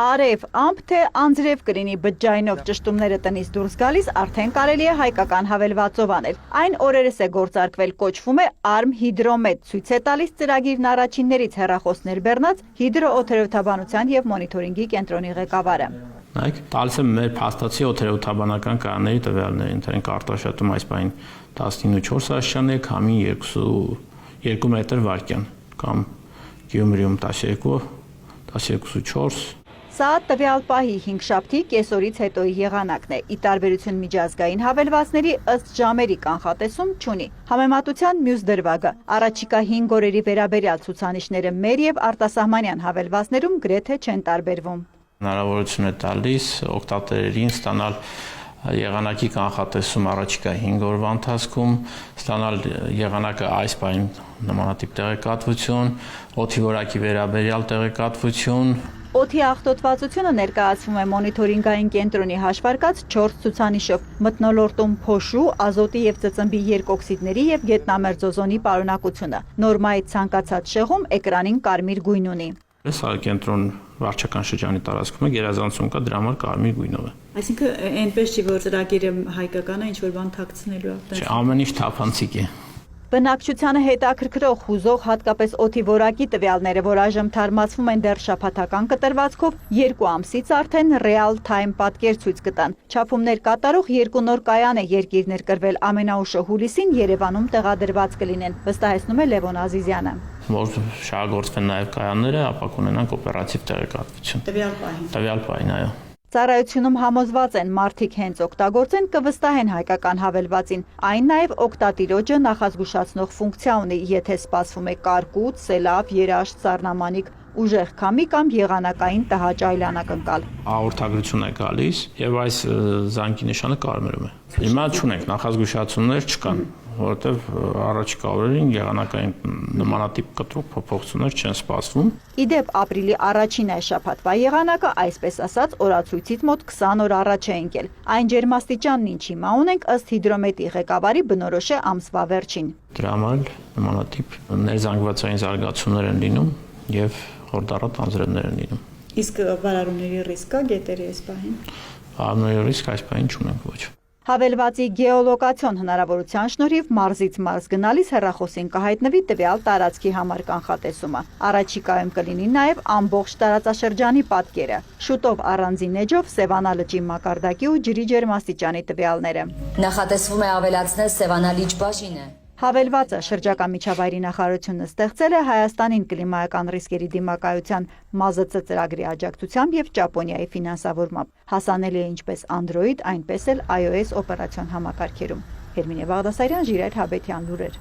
Արև, ամփ թե անձրև կլինի բջջայինով ճշտումները տնից դուրս գալիս արդեն կարելի է հայկական հավելվածով անել։ Այն օրերս է գործարկվել, կոչվում է ARM Hydromet, ցույց է տալիս ծրագիրն առաջիններից հեռախոսներ բեռնած հիդրոօթերոթաբանության եւ մոնիթորինգի կենտրոնի ղեկավարը։ Նայեք, տալիս եմ մեր փաստացի օթերոթաբանական կայանների տվյալներին, թե ենք արտաշատում այս բային 19.4 աստիճան է, քամին 2 մետր վարկյան, կամ Գյումրիում 12.4 Սա տվյալ պահի 5 շաբթի կեսօրից հետոյի եղանակն է։ Ի տարբերություն միջազգային հավելվածների ըստ ժամերի կանխատեսում չունի։ Համեմատության մյուս դրվագը առաջիկա 5 օրերի վերաբերյալ ցուցանիշները մեր եւ արտասահմանյան հավելվածներում գրեթե չեն տարբերվում։ Հնարավորություն է տալիս օգտատերերին ստանալ եղանակի կանխատեսում առաջիկա 5 օրվա ընթացքում, ստանալ եղանակը այս բային նմանատիպ տեղեկատվություն, օդի որակի վերաբերյալ տեղեկատվություն։ Օդի աղտոտվածությունը ներկայացվում է մոնիթորինգային կենտրոնի հաշվարկած 4 ցուցանիշով՝ մթնոլորտում փոշու, ազոտի եւ ծծմբի երկօքսիդների եւ գետնամերձ օզոնի պարունակությունը։ Նորմայից ցանկացած շեղում էկրանին կարմիր գույն ունի։ Սա կենտրոն վարչական շրջանի տարածքում է, գերազանցում կա, դրա համար կարմիր գույնով է։ Այսինքն այնպես չի, որ ծրագիրը հայկական է, ինչ որ բան թաքցնելու է։ Ամեն ինչ թափանցիկ է։ Բնակչությանը հետաքրքրող հուզող հատկապես օդի որակի տվյալները, որ այժմ թարմացվում են դեռ շաբաթական կտրվածքով, 2 ամսից արդեն real time պատկեր ցույց կտան։ Չափումներ կատարող 2 նոր կայան է երկիր ներկրվել ամենաուշը հուլիսին Երևանում տեղադրված կլինեն, վստահեցնում է Լևոն Ազիզյանը։ Որ շահագործվեն նաև կայանները, ապա կունենանք օպերատիվ տեղեկատվություն։ Տվյալ պահին, այո։ Ծառայությունում համոզված են մարդիկ հենց օգտագործեն կվստահեն հայկական հավելվածին։ Այն նաև օգտատիրոջը նախազգուշացնող ֆունկցիա ունի, եթե սպասվում է կարկուտ, սելավ, երաշտ, սառնամանիք, ուժեղ քամի կամ եղանակային տհաճ այլանակնկալ։ Հաղորդագրություն է գալիս եւ այս զանգի նշանը կարմրում է։ Հիմա չունենք նախազգուշացումներ չկան, որովհետեւ առաջիկա օրերին եղանակային նմանատիպ կտրուկ փոփոխություններ չեն սպասվում։ Իդեպ ապրիլի առաջին այս շաբաթվա եղանակը, այսպես ասած, օրացույցից մոտ 20 օր առաջ է ընկել։ Այն ջերմաստիճանն ինչ հիմա ունենք ըստ հիդրոմետի ղեկավարի բնորոշ է ամսվա վերջին։ Դրա համար նմանատիպ ներզանգվածային զարգացումներ են լինում եւ խորդառատ անձրևներ են լինում։ Իսկ վարարումների ռիսկ կա գետերի այս պահին։ Վարարումների ռիսկ այս պահին չունենք, ոչ։ Հավելվածի գեոլոկացիոն հնարավորության շնորհիվ մարզից մարզ գնալիս հեռախոսին կհայտնվի տվյալ տարածքի համար կանխատեսումը։ Առաջիկայում կլինի նաև ամբողջ տարածաշրջանի պատկերը։ Շուտով առանձին էջով Սևանա լճի մակարդակի ու ջրի ջերմաստիճանի տվյալները։ Նախատեսվում է ավելացնել Սևանա լիճ բաժինը։ Հավելվածը շրջակա միջավայրի նախարարությունը ստեղծել է Հայաստանին կլիմայական ռիսկերի դիմակայության ՄԱԶԾ ծրագրի աջակցությամբ եւ Ճապոնիայի ֆինանսավորմամբ։ Հասանելի է ինչպես Android, այնպես էլ iOS օպերացիոն համակարգերում։ Հերմինե Բաղդասարյան, Ժիրայր Հաբետյան, լուրեր։